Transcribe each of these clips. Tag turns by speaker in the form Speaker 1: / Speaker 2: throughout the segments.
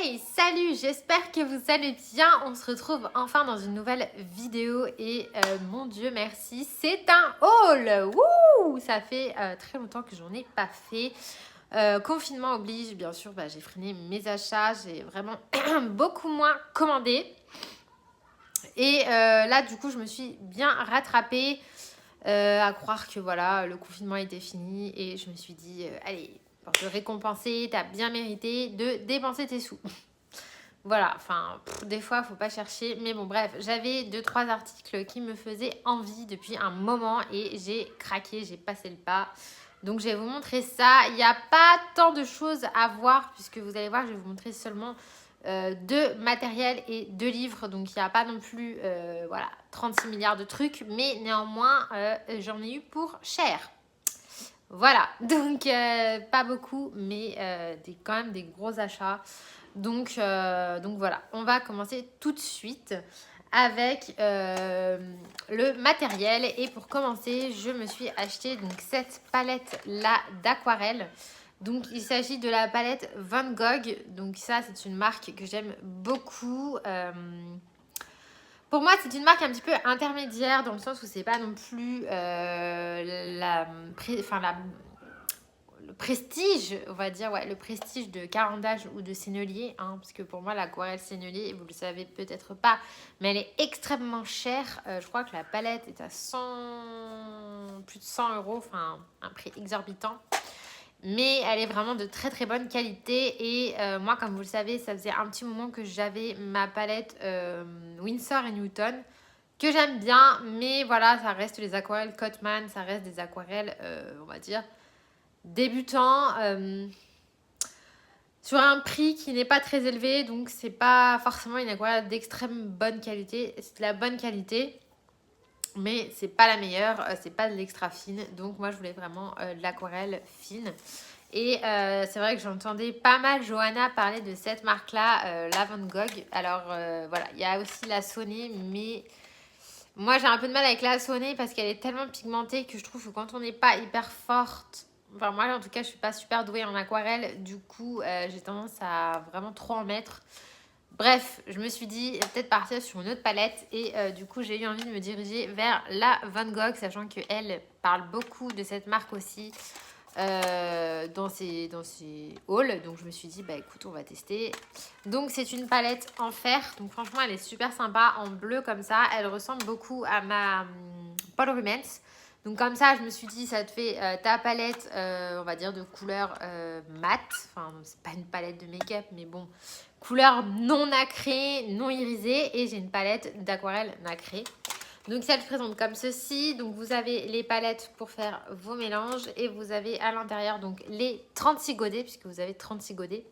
Speaker 1: Hey, salut, j'espère que vous allez bien. On se retrouve enfin dans une nouvelle vidéo et mon Dieu, merci, c'est un haul. Wouh, ça fait très longtemps que j'en ai pas fait. Confinement oblige, bien sûr, j'ai freiné mes achats, j'ai vraiment beaucoup moins commandé. Et là, du coup, je me suis bien rattrapée à croire que voilà, le confinement était fini et je me suis dit, allez, pour te récompenser, t'as bien mérité de dépenser tes sous. Voilà, enfin, des fois, faut pas chercher. Mais bon, bref, j'avais 2-3 articles qui me faisaient envie depuis un moment et j'ai craqué, j'ai passé le pas. Donc, je vais vous montrer ça. Il n'y a pas tant de choses à voir puisque vous allez voir, je vais vous montrer seulement 2 matériels et 2 livres. Donc, il n'y a pas non plus voilà, 36 milliards de trucs. Mais néanmoins, j'en ai eu pour cher. Voilà, donc pas beaucoup, mais quand même des gros achats. Donc voilà, on va commencer tout de suite avec le matériel. Et pour commencer, je me suis acheté donc cette palette-là d'aquarelle. Donc il s'agit de la palette Van Gogh. Donc ça, c'est une marque que j'aime beaucoup. Pour moi, c'est une marque un petit peu intermédiaire dans le sens où c'est pas non plus le prestige, on va dire, ouais, le prestige de Caran d'Ache ou de Sennelier, hein, parce que pour moi, l'aquarelle Sennelier, vous le savez peut-être pas, mais elle est extrêmement chère. Je crois que la palette est à plus de 100 €, enfin, un prix exorbitant. Mais elle est vraiment de très très bonne qualité. Et moi, comme vous le savez, ça faisait un petit moment que j'avais ma palette Winsor & Newton, que j'aime bien. Mais voilà, ça reste les aquarelles Cotman, ça reste des aquarelles, on va dire, débutants. Sur un prix qui n'est pas très élevé. Donc, c'est pas forcément une aquarelle d'extrême bonne qualité. C'est de la bonne qualité. Mais c'est pas la meilleure, c'est pas de l'extra fine. Donc moi je voulais vraiment de l'aquarelle fine. Et c'est vrai que j'entendais pas mal Johanna parler de cette marque-là, la Van Gogh. Alors voilà, il y a aussi la Sonnée, mais moi j'ai un peu de mal avec la Sonnée parce qu'elle est tellement pigmentée que je trouve que quand on n'est pas hyper forte, enfin moi en tout cas je suis pas super douée en aquarelle, du coup j'ai tendance à vraiment trop en mettre. Bref, je me suis dit peut-être partir sur une autre palette et du coup j'ai eu envie de me diriger vers la Van Gogh, sachant qu'elle parle beaucoup de cette marque aussi dans ses hauls. Donc je me suis dit écoute, on va tester. Donc c'est une palette en fer, donc franchement elle est super sympa, en bleu comme ça. Elle ressemble beaucoup à ma Paul Rumens. Donc comme ça, je me suis dit, ça te fait ta palette, on va dire, de couleur mat. Enfin, c'est pas une palette de make-up, mais bon, couleur non nacrée, non irisée. Et j'ai une palette d'aquarelle nacrée. Donc ça se présente comme ceci. Donc vous avez les palettes pour faire vos mélanges. Et vous avez à l'intérieur donc les 36 godets, puisque vous avez 36 godets.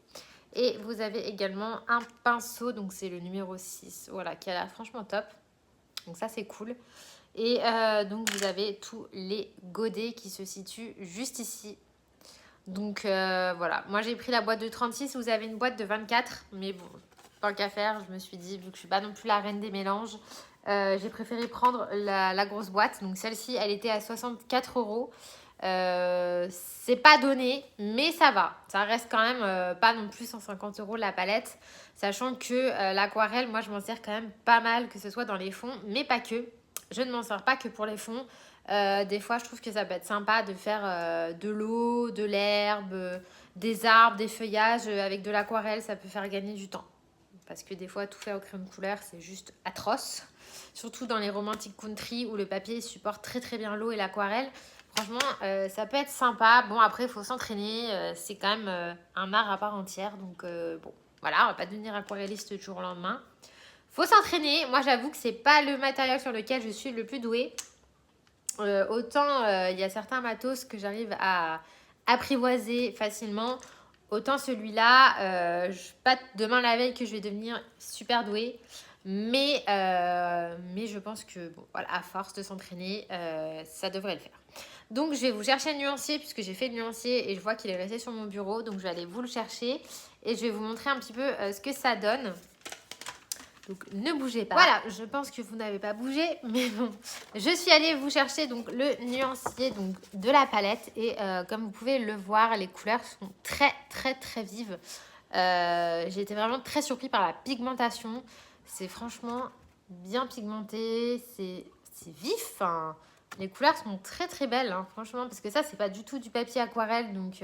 Speaker 1: Et vous avez également un pinceau, donc c'est le numéro 6, voilà, qui a l'air franchement top. Donc ça c'est cool. Et donc vous avez tous les godets qui se situent juste ici. Donc voilà, moi j'ai pris la boîte de 36, vous avez une boîte de 24. Mais bon, tant qu'à faire, je me suis dit, vu que je suis pas non plus la reine des mélanges, j'ai préféré prendre la grosse boîte. Donc celle-ci, elle était à 64 €. C'est pas donné, mais ça va. Ça reste quand même pas non plus 150 € la palette. Sachant que l'aquarelle, moi je m'en sers quand même pas mal, que ce soit dans les fonds, mais pas que. Je ne m'en sers pas que pour les fonds. Des fois, je trouve que ça peut être sympa de faire de l'eau, de l'herbe, des arbres, des feuillages avec de l'aquarelle. Ça peut faire gagner du temps. Parce que des fois, tout fait au crayon de couleur, c'est juste atroce. Surtout dans les romantiques country où le papier supporte très très bien l'eau et l'aquarelle. Franchement, ça peut être sympa. Bon, après, il faut s'entraîner. C'est quand même un art à part entière. Donc, bon, voilà, on va pas devenir aquarelliste du jour au lendemain. Faut s'entraîner. Moi, j'avoue que c'est pas le matériel sur lequel je suis le plus douée. Autant il y a certains matos que j'arrive à apprivoiser facilement. Autant celui-là, pas demain la veille que je vais devenir super douée. Mais je pense que, bon, voilà, à force de s'entraîner, ça devrait le faire. Donc, je vais vous chercher le nuancier puisque j'ai fait le nuancier et je vois qu'il est resté sur mon bureau. Donc, je vais aller vous le chercher et je vais vous montrer un petit peu ce que ça donne. Donc ne bougez pas. Voilà, je pense que vous n'avez pas bougé, mais bon. Je suis allée vous chercher donc le nuancier donc, de la palette. Et comme vous pouvez le voir, les couleurs sont très très très vives. J'ai été vraiment très surpris par la pigmentation. C'est franchement bien pigmenté, c'est vif. Enfin, les couleurs sont très très belles, hein, franchement, parce que ça, c'est pas du tout du papier aquarelle. Donc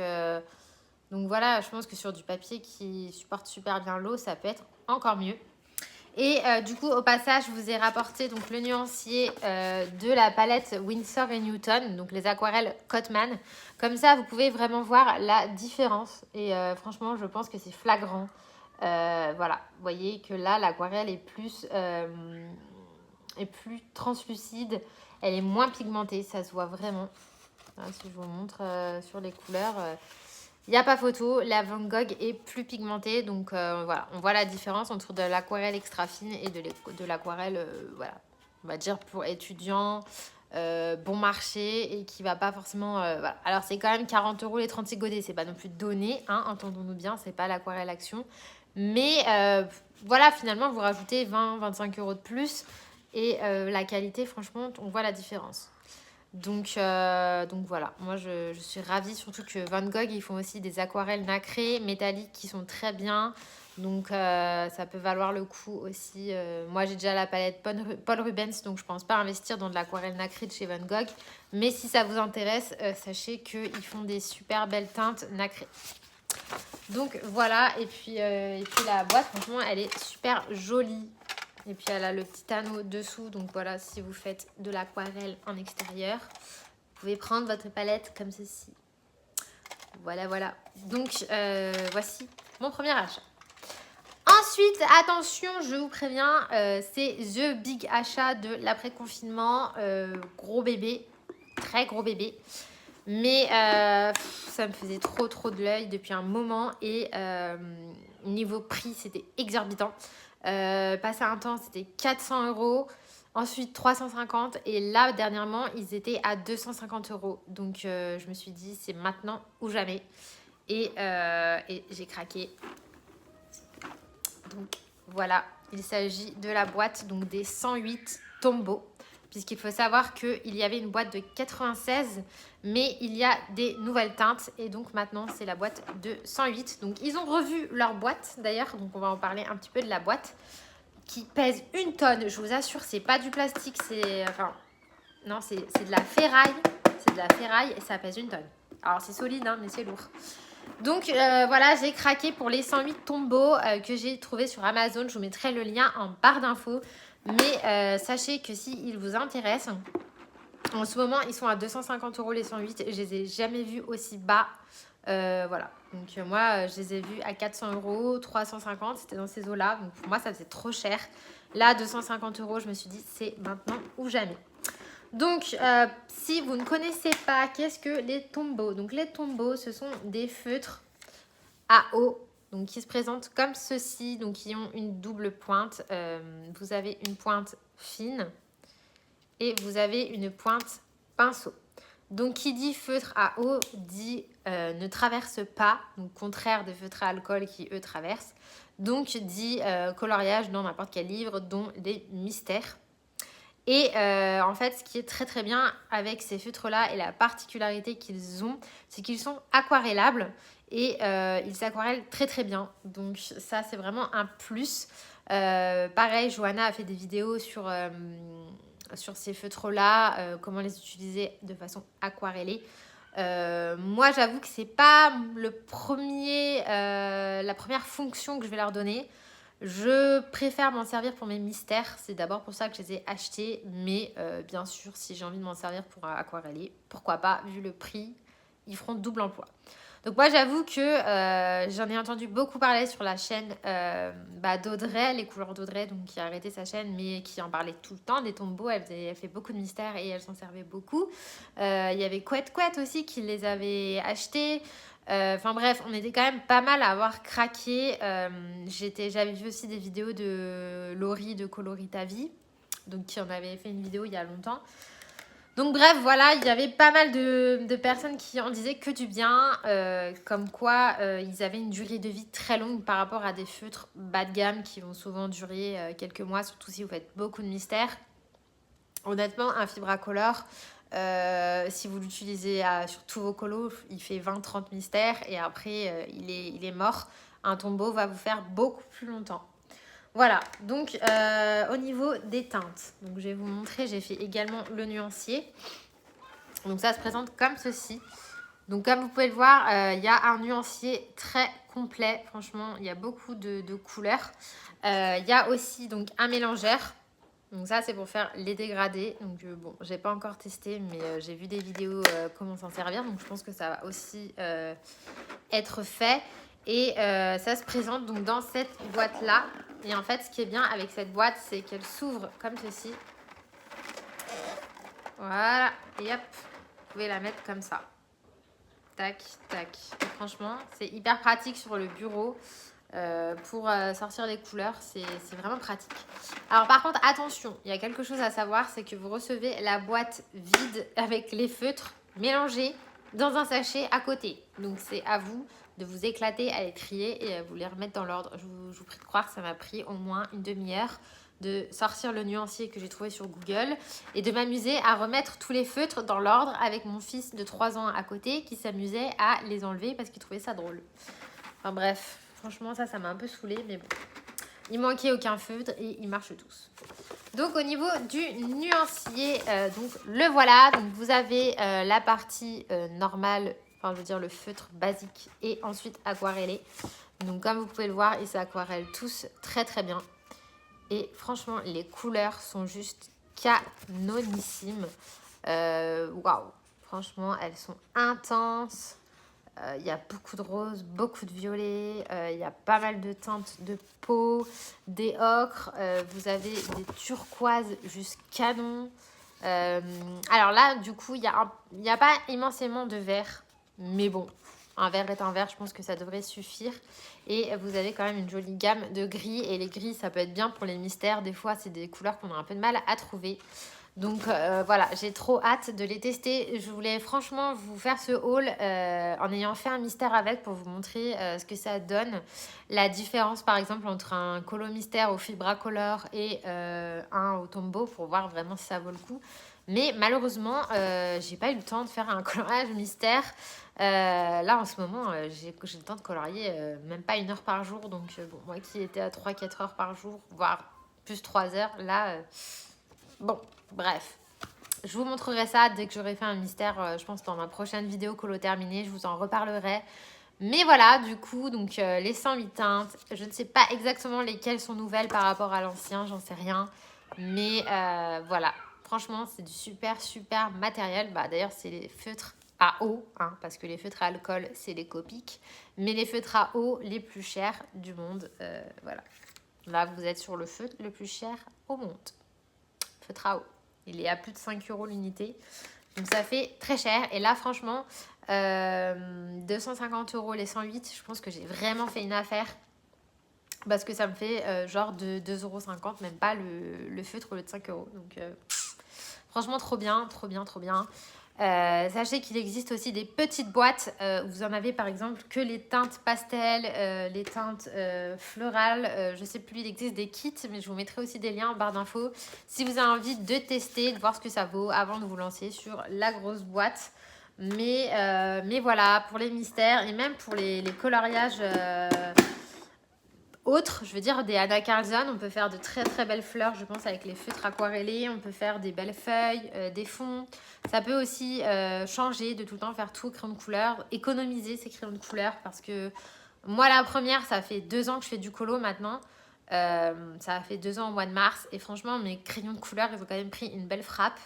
Speaker 1: voilà, je pense que sur du papier qui supporte super bien l'eau, ça peut être encore mieux. Et du coup, au passage, je vous ai rapporté donc, le nuancier de la palette Winsor & Newton, donc les aquarelles Cotman. Comme ça, vous pouvez vraiment voir la différence. Et franchement, je pense que c'est flagrant. Voilà, vous voyez que là, l'aquarelle est plus translucide. Elle est moins pigmentée, ça se voit vraiment. Voilà, si je vous montre sur les couleurs... il n'y a pas photo, la Van Gogh est plus pigmentée, donc voilà, on voit la différence entre de l'aquarelle extra fine et de l'aquarelle, voilà, on va dire pour étudiants, bon marché et qui va pas forcément, voilà. Alors c'est quand même 40 € les 36 godets, c'est pas non plus donné, hein, entendons-nous bien, c'est pas l'aquarelle action, mais voilà, finalement vous rajoutez 20-25 € de plus et la qualité, franchement, on voit la différence. Donc voilà, moi je suis ravie, surtout que Van Gogh, ils font aussi des aquarelles nacrées, métalliques qui sont très bien. Donc ça peut valoir le coup aussi. Moi j'ai déjà la palette Paul Rubens, donc je pense pas investir dans de l'aquarelle nacrée de chez Van Gogh. Mais si ça vous intéresse, sachez qu'ils font des super belles teintes nacrées. Donc voilà, et puis la boîte, franchement, elle est super jolie. Et puis elle a le petit anneau dessous, donc voilà, si vous faites de l'aquarelle en extérieur, vous pouvez prendre votre palette comme ceci. Voilà, voilà. Donc voici mon premier achat. Ensuite, attention, je vous préviens, c'est The Big Achat de l'après-confinement. Gros bébé, très gros bébé. Mais ça me faisait trop de l'œil depuis un moment. Et niveau prix, c'était exorbitant. Passé un temps, c'était 400 €. Ensuite, 350. Et là, dernièrement, ils étaient à 250 €. Donc, je me suis dit, c'est maintenant ou jamais. Et j'ai craqué. Donc, voilà. Il s'agit de la boîte donc des 108 Tombow. Puisqu'il faut savoir qu'il y avait une boîte de 96, mais il y a des nouvelles teintes. Et donc maintenant, c'est la boîte de 108. Donc ils ont revu leur boîte d'ailleurs. Donc on va en parler un petit peu de la boîte qui pèse 1 tonne. Je vous assure, c'est pas du plastique. Non, c'est de la ferraille. C'est de la ferraille et ça pèse 1 tonne. Alors c'est solide, hein, mais c'est lourd. Donc voilà, j'ai craqué pour les 108 Tombow que j'ai trouvé sur Amazon. Je vous mettrai le lien en barre d'infos. Mais sachez que s'ils vous intéressent, en ce moment, ils sont à 250 € les 108. Je les ai jamais vus aussi bas. Voilà. Donc moi, je les ai vus à 400 €, 350. C'était dans ces eaux-là. Donc pour moi, ça faisait trop cher. Là, 250 €, je me suis dit, c'est maintenant ou jamais. Donc, si vous ne connaissez pas, qu'est-ce que les Tombow? Donc les Tombow, ce sont des feutres à eau. Donc, qui se présentent comme ceci, donc qui ont une double pointe. Vous avez une pointe fine et vous avez une pointe pinceau. Donc, qui dit feutre à eau dit ne traverse pas, donc contraire des feutres à alcool qui, eux, traversent. Donc, dit coloriage dans n'importe quel livre, dont les mystères. Et en fait, ce qui est très bien avec ces feutres-là et la particularité qu'ils ont, c'est qu'ils sont aquarellables et ils s'aquarellent très bien. Donc ça, c'est vraiment un plus. Pareil, Johanna a fait des vidéos sur ces feutres-là, comment les utiliser de façon aquarellée. Moi, j'avoue que c'est pas la première fonction que je vais leur donner. Je préfère m'en servir pour mes mystères. C'est d'abord pour ça que je les ai achetés. Mais bien sûr, si j'ai envie de m'en servir pour aquareller, pourquoi pas, vu le prix, ils feront double emploi. Donc moi, j'avoue que j'en ai entendu beaucoup parler sur la chaîne d'Audrey, les couleurs d'Audrey, donc qui a arrêté sa chaîne, mais qui en parlait tout le temps des Tombow. Elle fait beaucoup de mystères et elle s'en servait beaucoup. Il y avait Couette aussi qui les avait achetés. Enfin bref, on était quand même pas mal à avoir craqué. J'avais vu aussi des vidéos de Laurie de Coloris ta vie, donc qui en avait fait une vidéo il y a longtemps. Donc bref, voilà, il y avait pas mal de personnes qui en disaient que du bien, comme quoi ils avaient une durée de vie très longue par rapport à des feutres bas de gamme qui vont souvent durer quelques mois, surtout si vous faites beaucoup de mystères. Honnêtement, un Fibracolor, si vous l'utilisez sur tous vos colos, il fait 20-30 mystères et après il est mort. un tombeau va vous faire beaucoup plus longtemps. Voilà, donc au niveau des teintes, donc je vais vous montrer, j'ai fait également le nuancier. Donc ça se présente comme ceci. Donc comme vous pouvez le voir, il y a un nuancier très complet. Franchement, il y a beaucoup de couleurs. Il y a aussi donc un mélangeur. Donc ça, c'est pour faire les dégradés. Donc bon, j'ai pas encore testé, mais j'ai vu des vidéos comment s'en servir. Donc je pense que ça va aussi être fait. Et ça se présente donc dans cette boîte-là. Et en fait, ce qui est bien avec cette boîte, c'est qu'elle s'ouvre comme ceci. Voilà. Et hop, vous pouvez la mettre comme ça. Tac, tac. Et franchement, c'est hyper pratique sur le bureau. Pour sortir les couleurs, c'est vraiment pratique. Alors par contre, attention, il y a quelque chose à savoir, c'est que vous recevez la boîte vide avec les feutres mélangés dans un sachet à côté. Donc c'est à vous de vous éclater à les trier et à vous les remettre dans l'ordre. Je vous prie de croire que ça m'a pris au moins une demi-heure de sortir le nuancier que j'ai trouvé sur Google et de m'amuser à remettre tous les feutres dans l'ordre avec mon fils de 3 ans à côté qui s'amusait à les enlever parce qu'il trouvait ça drôle. Enfin bref, franchement ça m'a un peu saoulée, mais bon. Il manquait aucun feutre et ils marchent tous. Donc au niveau du nuancier, donc le voilà. Donc vous avez la partie normale, enfin je veux dire le feutre basique et ensuite aquarellé. Donc comme vous pouvez le voir, ils s'aquarellent tous très très bien. Et franchement, les couleurs sont juste canonissimes. Waouh! Franchement, elles sont intenses. Il y a beaucoup de rose, beaucoup de violet. Il y a pas mal de teintes de peau, des ocres. Vous avez des turquoises juste canon. Alors là, du coup, il y a pas immensément de vert. Mais bon, un vert est un vert. Je pense que ça devrait suffire. Et vous avez quand même une jolie gamme de gris. Et les gris, ça peut être bien pour les mystères. Des fois, c'est des couleurs qu'on a un peu de mal à trouver. Donc voilà, j'ai trop hâte de les tester. Je voulais franchement vous faire ce haul en ayant fait un mystère avec pour vous montrer ce que ça donne. La différence par exemple entre un colo mystère au Fibracolor et un au Tombow pour voir vraiment si ça vaut le coup. Mais malheureusement, j'ai pas eu le temps de faire un coloriage mystère. Là en ce moment, j'ai le temps de colorier même pas 1 heure par jour. Donc bon, moi qui étais à 3-4 heures par jour, voire plus 3 heures, là... Bon, bref, je vous montrerai ça dès que j'aurai fait un mystère, je pense dans ma prochaine vidéo colo terminée, je vous en reparlerai. Mais voilà, du coup, donc les 108 teintes, je ne sais pas exactement lesquelles sont nouvelles par rapport à l'ancien, j'en sais rien. Mais voilà, franchement, c'est du super, super matériel. Bah, d'ailleurs, c'est les feutres à eau, hein, parce que les feutres à alcool, c'est les Copic. Mais les feutres à eau les plus chers du monde, voilà. Là, vous êtes sur le feutre le plus cher au monde. Feutre à eau. Il est à plus de 5 € l'unité. Donc ça fait très cher. Et là, franchement, 250 € les 108, je pense que j'ai vraiment fait une affaire. Parce que ça me fait genre de 2,50 €, même pas le feutre au lieu de 5 €. Donc franchement, trop bien, trop bien, trop bien. Sachez qu'il existe aussi des petites boîtes où vous en avez par exemple que les teintes pastel, les teintes florales. Je sais plus, il existe des kits, mais je vous mettrai aussi des liens en barre d'infos si vous avez envie de tester, de voir ce que ça vaut avant de vous lancer sur la grosse boîte. Mais voilà, pour les mystères et même pour les coloriages autres, je veux dire des Anna Carlson, on peut faire de très très belles fleurs, je pense, avec les feutres aquarellés. On peut faire des belles feuilles, des fonds. Ça peut aussi changer de tout le temps faire tout au crayon de couleur, économiser ces crayons de couleur parce que moi la première, ça fait 2 ans que je fais du colo maintenant. Ça a fait 2 ans au mois de mars et franchement mes crayons de couleur ils ont quand même pris une belle frappe.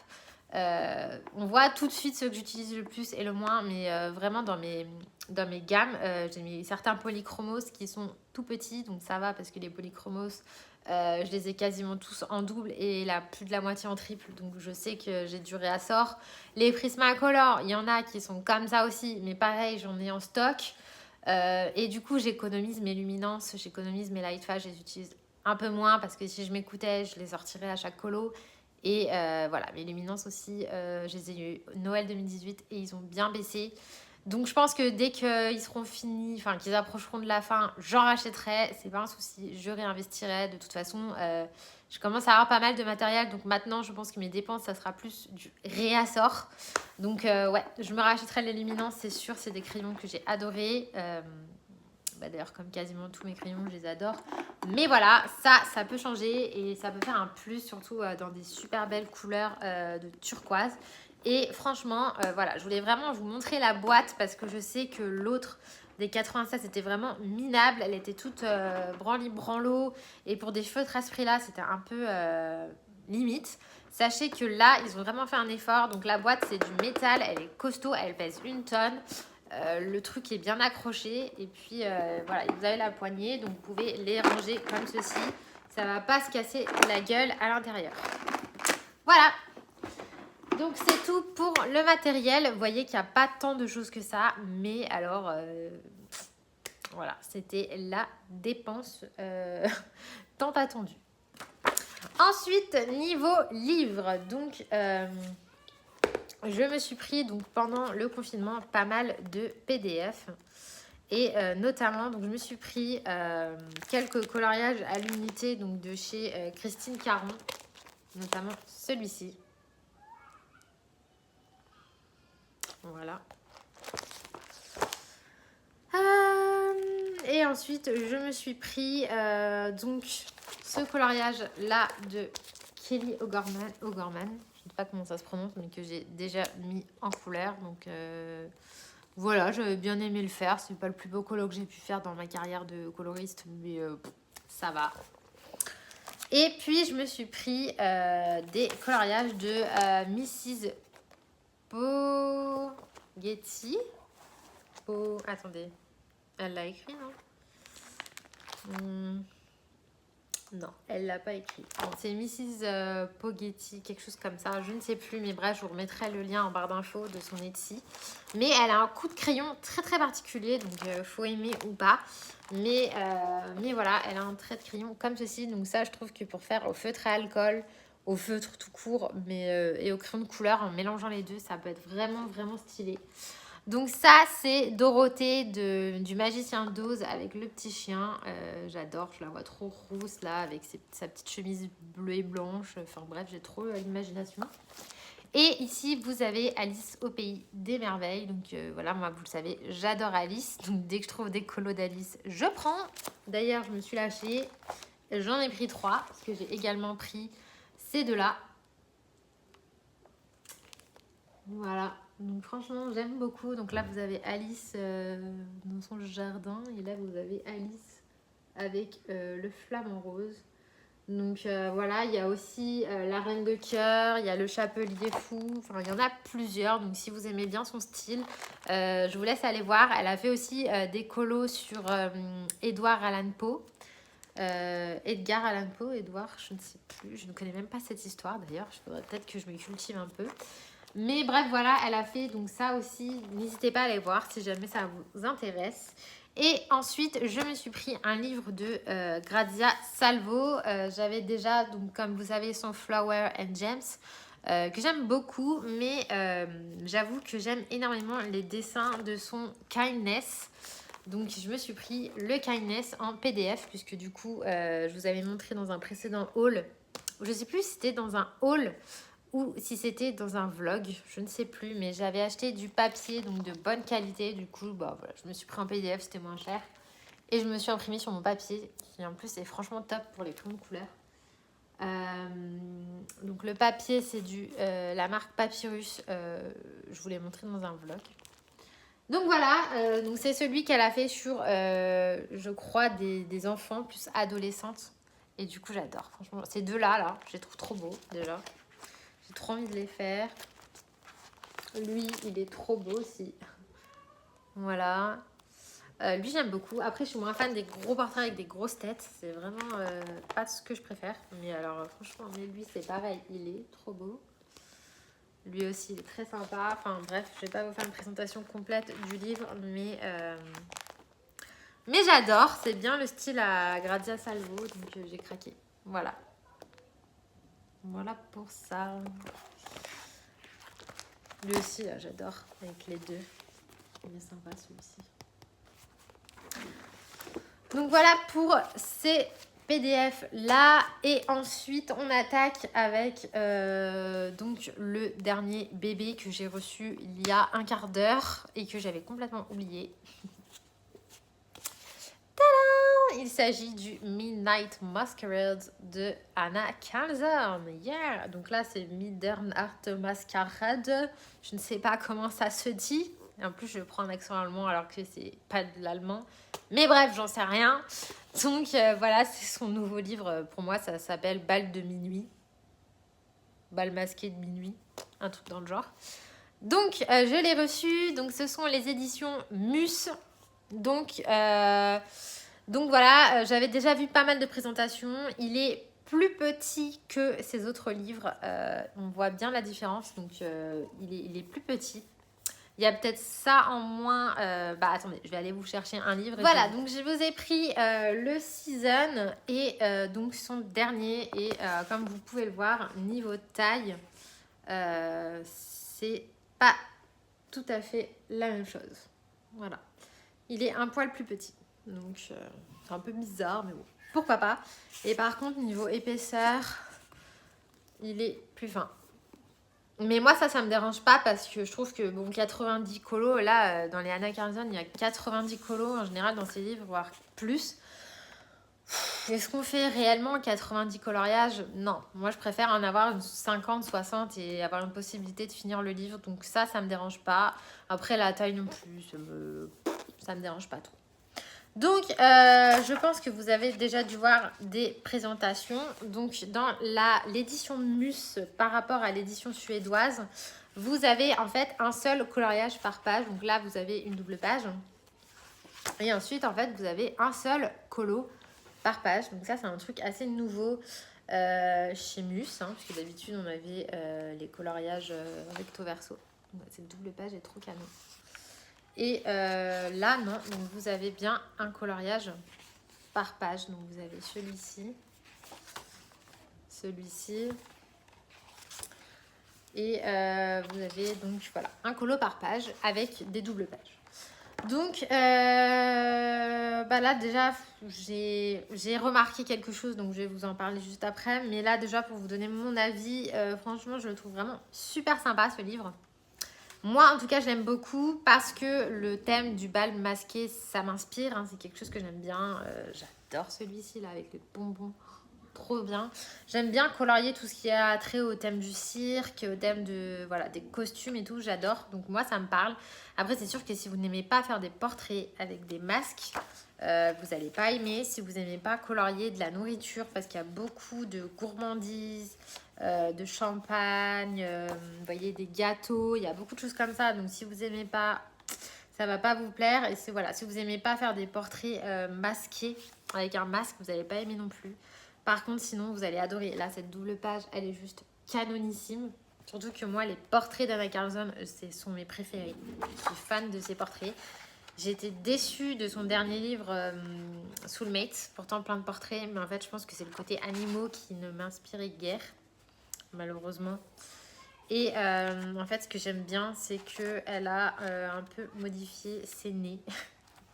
Speaker 1: On voit tout de suite ceux que j'utilise le plus et le moins, mais vraiment dans mes gammes, j'ai mis certains polychromos qui sont tout petits, donc ça va parce que les polychromos, je les ai quasiment tous en double et là plus de la moitié en triple, donc je sais que j'ai du réassort. Les Prismacolor, il y en a qui sont comme ça aussi, mais pareil, j'en ai en stock. Et du coup, j'économise mes luminances, j'économise mes light fast, je les utilise un peu moins parce que si je m'écoutais, je les sortirais à chaque colo. Et voilà, mes luminances aussi, je les ai eu Noël 2018 et ils ont bien baissé. Donc je pense que dès qu'ils seront finis, enfin qu'ils approcheront de la fin, j'en rachèterai, c'est pas un souci, je réinvestirai. De toute façon, je commence à avoir pas mal de matériel, donc maintenant je pense que mes dépenses, ça sera plus du réassort. Donc ouais, je me rachèterai les luminances, c'est sûr, c'est des crayons que j'ai adorés. Bah, d'ailleurs, comme quasiment tous mes crayons, je les adore. Mais voilà, ça peut changer et ça peut faire un plus, surtout dans des super belles couleurs de turquoise. Et franchement, voilà, je voulais vraiment vous montrer la boîte parce que je sais que l'autre des 96 était vraiment minable. Elle était toute branli-branlo. Et pour des feutres à ce prix-là, c'était un peu limite. Sachez que là, ils ont vraiment fait un effort. Donc la boîte, c'est du métal. Elle est costaud. Elle pèse 1 tonne. Le truc est bien accroché. Et puis, voilà, vous avez la poignée. Donc, vous pouvez les ranger comme ceci. Ça ne va pas se casser la gueule à l'intérieur. Voilà. Donc, c'est tout pour le matériel. Vous voyez qu'il n'y a pas tant de choses que ça. Mais alors, voilà, c'était la dépense tant attendue. Ensuite, niveau livre. Donc, je me suis pris donc, pendant le confinement pas mal de PDF. Et notamment, donc, je me suis pris quelques coloriages à l'unité donc, de chez Christine Caron. Notamment celui-ci. Voilà. Et ensuite, je me suis pris donc ce coloriage là de Kelly O'Gorman. Je ne sais pas comment ça se prononce, mais que j'ai déjà mis en couleur. Donc voilà, j'avais bien aimé le faire. C'est pas le plus beau colo que j'ai pu faire dans ma carrière de coloriste, mais ça va. Et puis, je me suis pris des coloriages de Mrs. Poggetti. Attendez. Elle l'a écrit, non Non, elle l'a pas écrit. Bon, c'est Mrs. Poggetti, quelque chose comme ça. Je ne sais plus, mais bref, je vous remettrai le lien en barre d'infos de son Etsy. Mais elle a un coup de crayon très très particulier, donc faut aimer ou pas. Mais voilà, elle a un trait de crayon comme ceci. Donc ça, je trouve que pour faire au feutre à alcool, au feutre tout court, et au crayon de couleur, en mélangeant les deux, ça peut être vraiment vraiment stylé. Donc ça, c'est Dorothée du Magicien d'Oz avec le petit chien. J'adore, je la vois trop rousse là, avec sa petite chemise bleue et blanche. Enfin bref, j'ai trop l'imagination. Et ici, vous avez Alice au Pays des Merveilles. Donc voilà, moi, vous le savez, j'adore Alice. Donc dès que je trouve des colos d'Alice, je prends. D'ailleurs, je me suis lâchée. J'en ai pris 3 parce que j'ai également pris ces deux-là. Voilà. Donc franchement, j'aime beaucoup. Donc là, vous avez Alice dans son jardin. Et là, vous avez Alice avec le flamant rose. Donc voilà, il y a aussi la Reine de Cœur. Il y a le Chapelier Fou. Enfin, il y en a plusieurs. Donc si vous aimez bien son style, je vous laisse aller voir. Elle a fait aussi des colos sur Edgar Allan Poe. Edgar Allan Poe, Edouard, je ne sais plus. Je ne connais même pas cette histoire d'ailleurs. Il faudrait peut-être que je me cultive un peu. Mais bref, voilà, elle a fait donc ça aussi. N'hésitez pas à aller voir si jamais ça vous intéresse. Et ensuite, je me suis pris un livre de Grazia Salvo. J'avais déjà, donc, comme vous savez, son Flower and Gems, que j'aime beaucoup. Mais j'avoue que j'aime énormément les dessins de son Kindness. Donc, je me suis pris le Kindness en PDF, puisque du coup, je vous avais montré dans un précédent haul. Je ne sais plus si c'était dans un haul ou si c'était dans un vlog, je ne sais plus, mais j'avais acheté du papier, donc de bonne qualité. Du coup, bah, voilà, je me suis pris en PDF, c'était moins cher. Et je me suis imprimée sur mon papier, qui en plus est franchement top pour les crayons de couleur. Donc le papier, c'est la marque Papyrus. Je vous l'ai montré dans un vlog. Donc voilà, donc c'est celui qu'elle a fait sur, je crois, des enfants plus adolescentes. Et du coup, j'adore. Franchement, ces deux-là, là, je les trouve trop beaux déjà. J'ai trop envie de les faire. Lui, il est trop beau aussi. Voilà. Lui, j'aime beaucoup. Après, je suis moins fan des gros portraits avec des grosses têtes. C'est vraiment pas ce que je préfère. Mais alors, franchement, mais lui, c'est pareil. Il est trop beau. Lui aussi, il est très sympa. Enfin, bref, je vais pas vous faire une présentation complète du livre. Mais j'adore. C'est bien le style à Grazia Salvo. Donc, j'ai craqué. Voilà. Voilà pour ça. Lui aussi, là, j'adore. Avec les deux. Il est sympa, celui-ci. Donc voilà pour ces PDF là. Et ensuite, on attaque avec donc le dernier bébé que j'ai reçu il y a un quart d'heure et que j'avais complètement oublié. il s'agit du Midnight Masquerade de Anna Kalzan. Yeah. Donc là, c'est Midnight Masquerade. Je ne sais pas comment ça se dit. Et en plus, je prends un accent allemand alors que c'est pas de l'allemand. Mais bref, j'en sais rien. Donc voilà, c'est son nouveau livre. Pour moi, ça s'appelle Bal de minuit. Bal masqué de minuit. Un truc dans le genre. Donc, je l'ai reçu. Donc, ce sont les éditions Mus. Donc voilà, j'avais déjà vu pas mal de présentations. Il est plus petit que ses autres livres. On voit bien la différence. Donc, il est plus petit. Il y a peut-être ça en moins. Attendez, je vais aller vous chercher un livre. Voilà, donc je vous ai pris le Season et donc son dernier. Et comme vous pouvez le voir, niveau taille, c'est pas tout à fait la même chose. Voilà. Il est un poil plus petit. Donc, c'est un peu bizarre, mais bon. Pourquoi pas. Et par contre, niveau épaisseur, il est plus fin. Mais moi, ça me dérange pas parce que je trouve que, bon, 90 colos, là, dans les Anna Kalzan, il y a 90 colos en général dans ces livres, voire plus. Est-ce qu'on fait réellement 90 coloriages? Non. Moi, je préfère en avoir une 50, 60 et avoir une possibilité de finir le livre. Donc ça me dérange pas. Après, la taille non plus, ça me dérange pas trop. Donc, je pense que vous avez déjà dû voir des présentations. Donc, dans l'édition Mus par rapport à l'édition suédoise, vous avez en fait un seul coloriage par page. Donc là, vous avez une double page. Et ensuite, en fait, vous avez un seul colo par page. Donc ça, c'est un truc assez nouveau chez Mus. Parce que d'habitude, on avait les coloriages recto verso. Cette double page est trop canon. Et là, non. Donc, vous avez bien un coloriage par page. Donc, vous avez celui-ci. Celui-ci. Et vous avez donc, voilà, un colo par page avec des doubles pages. Donc, là, déjà, j'ai remarqué quelque chose. Donc, je vais vous en parler juste après. Mais là, déjà, pour vous donner mon avis, franchement, je le trouve vraiment super sympa, ce livre. Moi, en tout cas, je l'aime beaucoup parce que le thème du bal masqué, ça m'inspire. Hein, c'est quelque chose que j'aime bien. J'adore celui-ci, là, avec les bonbons. Trop bien. J'aime bien colorier tout ce qui a trait au thème du cirque, au thème des costumes et tout. J'adore. Donc, moi, ça me parle. Après, c'est sûr que si vous n'aimez pas faire des portraits avec des masques, vous n'allez pas aimer. Si vous n'aimez pas colorier de la nourriture, parce qu'il y a beaucoup de gourmandises, de champagne, vous voyez, des gâteaux, il y a beaucoup de choses comme ça. Donc si vous n'aimez pas, ça va pas vous plaire. Et c'est voilà, si vous n'aimez pas faire des portraits masqués avec un masque, vous n'allez pas aimer non plus. Par contre, sinon, vous allez adorer. Là, cette double page, elle est juste canonissime. Surtout que moi, les portraits d'Anna Kalzan, ce sont mes préférés. Je suis fan de ses portraits. J'ai été déçue de son dernier livre, Soulmate. Pourtant, plein de portraits. Mais en fait, je pense que c'est le côté animaux qui ne m'inspirait guère, malheureusement. Et en fait, ce que j'aime bien, c'est qu'elle a un peu modifié ses nez.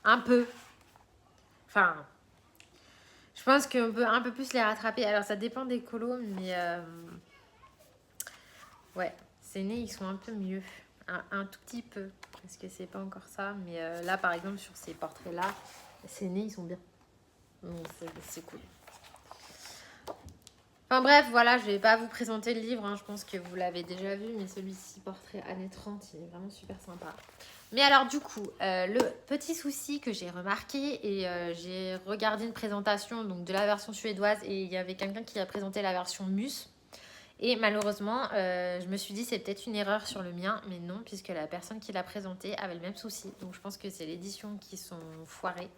Speaker 1: Un peu. Enfin, je pense qu'on peut un peu plus les rattraper. Alors, ça dépend des colos, mais ouais, ses nez, ils sont un peu mieux. Un tout petit peu. Parce que c'est pas encore ça. Mais là, par exemple, sur ces portraits-là, ses nez, ils sont bien. Donc, c'est cool. Enfin bref, voilà, je vais pas vous présenter le livre, hein, je pense que vous l'avez déjà vu, mais celui-ci, Portrait années 30, il est vraiment super sympa. Mais alors du coup, le petit souci que j'ai remarqué, et j'ai regardé une présentation donc, de la version suédoise, et il y avait quelqu'un qui a présenté la version Mus, et malheureusement, je me suis dit c'est peut-être une erreur sur le mien, mais non, puisque la personne qui l'a présenté avait le même souci, donc je pense que c'est l'édition qui sont foirées.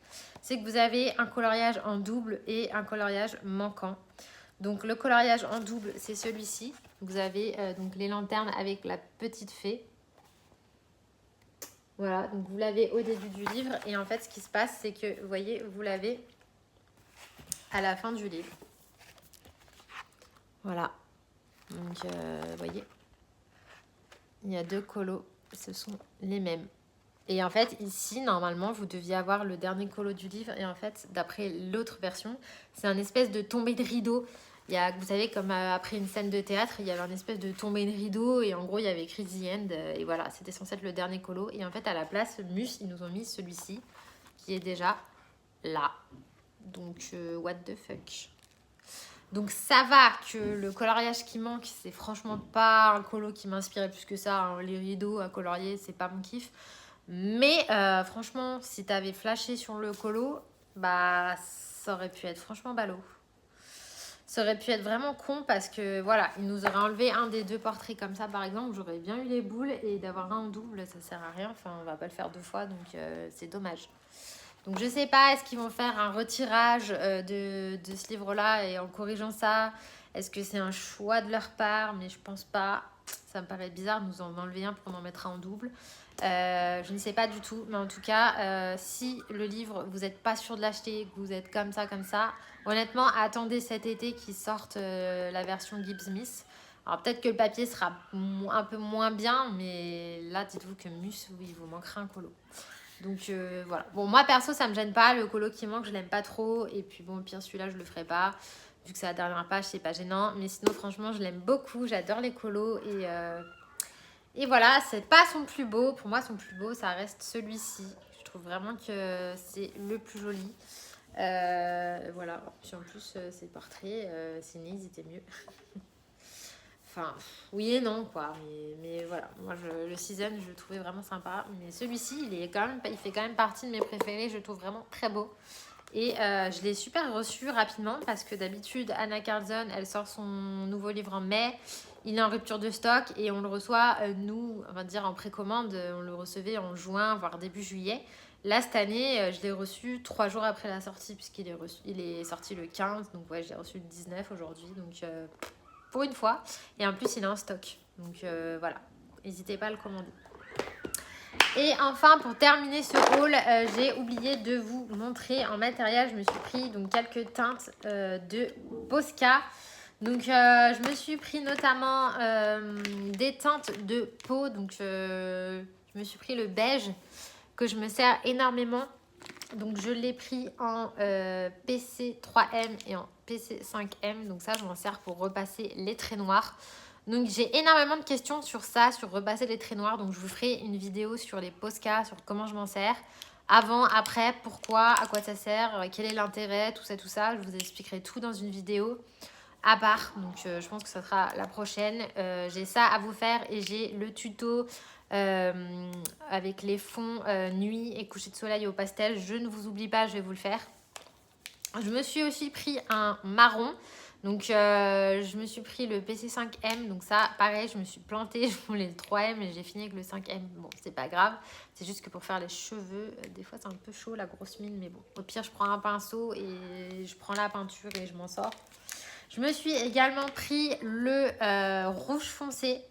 Speaker 1: C'est que vous avez un coloriage en double et un coloriage manquant. Donc le coloriage en double, c'est celui-ci. Vous avez donc les lanternes avec la petite fée. Voilà, donc vous l'avez au début du livre. Et en fait, ce qui se passe, c'est que, vous voyez, vous l'avez à la fin du livre. Voilà. Donc, vous voyez, il y a deux colos. Ce sont les mêmes. Et en fait, ici, normalement, vous deviez avoir le dernier colo du livre. Et en fait, d'après l'autre version, c'est un espèce de tombée de rideau. Il y a, vous savez, comme après une scène de théâtre, il y avait un espèce de tombée de rideau. Et en gros, il y avait écrit The End. Et voilà, c'était censé être le dernier colo. Et en fait, à la place, Mus, ils nous ont mis celui-ci, qui est déjà là. Donc, what the fuck. Donc ça va que le coloriage qui manque, c'est franchement pas un colo qui m'inspirait plus que ça. Hein. Les rideaux à colorier, c'est pas mon kiff. Mais franchement, si t'avais flashé sur le colo, bah ça aurait pu être franchement ballot. Ça aurait pu être vraiment con parce que voilà, il nous aurait enlevé un des 2 portraits comme ça par exemple. J'aurais bien eu les boules et d'avoir un en double, ça sert à rien. Enfin, on va pas le faire 2 fois donc c'est dommage. Donc je sais pas, est-ce qu'ils vont faire un retirage de ce livre-là et en corrigeant ça, est-ce que c'est un choix de leur part? Mais je pense pas. Ça me paraît bizarre de nous en enlever un pour en mettre un en double. Je ne sais pas du tout, mais en tout cas, si le livre, vous n'êtes pas sûr de l'acheter, que vous êtes comme ça, honnêtement, attendez cet été qu'ils sortent la version Gibbs Smith. Alors peut-être que le papier sera un peu moins bien, mais là, dites-vous que Mus, oui, il vous manquera un colo. Donc voilà. Bon, moi perso, ça me gêne pas. Le colo qui manque, je l'aime pas trop. Et puis bon, au pire, celui-là, je le ferai pas. Vu que c'est la dernière page, c'est pas gênant. Mais sinon, franchement, je l'aime beaucoup. J'adore les colos. Et voilà, c'est pas son plus beau. Pour moi, son plus beau, ça reste celui-ci. Je trouve vraiment que c'est le plus joli. Voilà. Puis en plus, ces portraits, signé, ils étaient mieux. Enfin, oui et non, quoi. Mais voilà, moi, le Season, je le trouvais vraiment sympa. Mais celui-ci, il fait quand même partie de mes préférés. Je le trouve vraiment très beau. Et je l'ai super reçu rapidement parce que d'habitude, Anna Carlson, elle sort son nouveau livre en mai. Il est en rupture de stock et on le reçoit, nous, on va dire en précommande, on le recevait en juin, voire début juillet. Là, cette année, je l'ai reçu 3 jours après la sortie puisqu'il est sorti le 15. Donc ouais, je l'ai reçu le 19 aujourd'hui. Donc pour une fois. Et en plus, il est en stock. Donc voilà, n'hésitez pas à le commander. Et enfin, pour terminer ce haul, j'ai oublié de vous montrer en matériel. Je me suis pris donc quelques teintes de Posca. Donc je me suis pris notamment des teintes de peau. Donc je me suis pris le beige que je me sers énormément. Donc je l'ai pris en PC 3M et en PC 5M. Donc ça, je m'en sers pour repasser les traits noirs. Donc j'ai énormément de questions sur ça, sur repasser les traits noirs. Donc je vous ferai une vidéo sur les Posca, sur comment je m'en sers. Avant, après, pourquoi, à quoi ça sert, quel est l'intérêt, tout ça. Je vous expliquerai tout dans une vidéo à part. Donc je pense que ça sera la prochaine. J'ai ça à vous faire et j'ai le tuto avec les fonds nuit et coucher de soleil au pastel. Je ne vous oublie pas, je vais vous le faire. Je me suis aussi pris un marron. Donc je me suis pris le PC5M. Donc ça, pareil, je me suis plantée. Je voulais le 3M et j'ai fini avec le 5M. Bon, c'est pas grave. C'est juste que pour faire les cheveux, des fois c'est un peu chaud la grosse mine. Mais bon, au pire, je prends un pinceau et je prends la peinture et je m'en sors. Je me suis également pris le rouge foncé.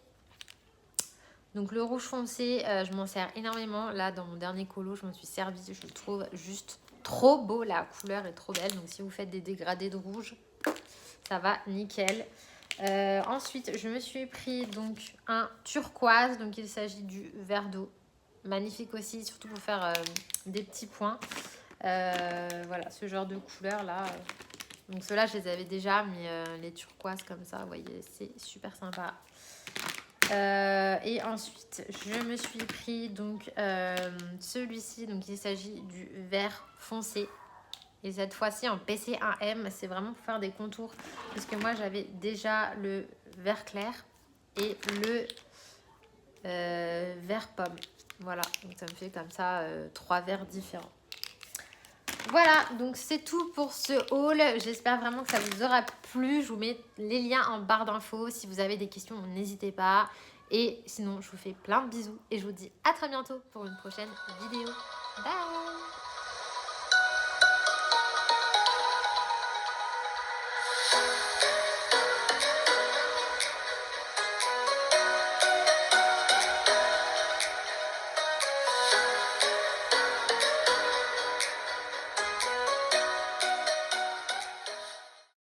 Speaker 1: Donc le rouge foncé, je m'en sers énormément. Là, dans mon dernier colo, je m'en suis servi. Je le trouve juste trop beau. La couleur est trop belle. Donc si vous faites des dégradés de rouge, ça va nickel. Ensuite, je me suis pris donc un turquoise. Donc il s'agit du verre d'eau. Magnifique aussi, surtout pour faire des petits points. Voilà, ce genre de couleur là. Donc ceux-là, je les avais déjà, mais les turquoises comme ça, vous voyez, c'est super sympa. Et ensuite, je me suis pris donc celui-ci. Donc il s'agit du vert foncé. Et cette fois-ci en PC1M, c'est vraiment pour faire des contours. Parce que moi, j'avais déjà le vert clair et le vert pomme. Voilà, donc ça me fait comme ça 3 verts différents. Voilà, donc c'est tout pour ce haul. J'espère vraiment que ça vous aura plu. Je vous mets les liens en barre d'infos. Si vous avez des questions, n'hésitez pas. Et sinon, je vous fais plein de bisous. Et je vous dis à très bientôt pour une prochaine vidéo. Bye!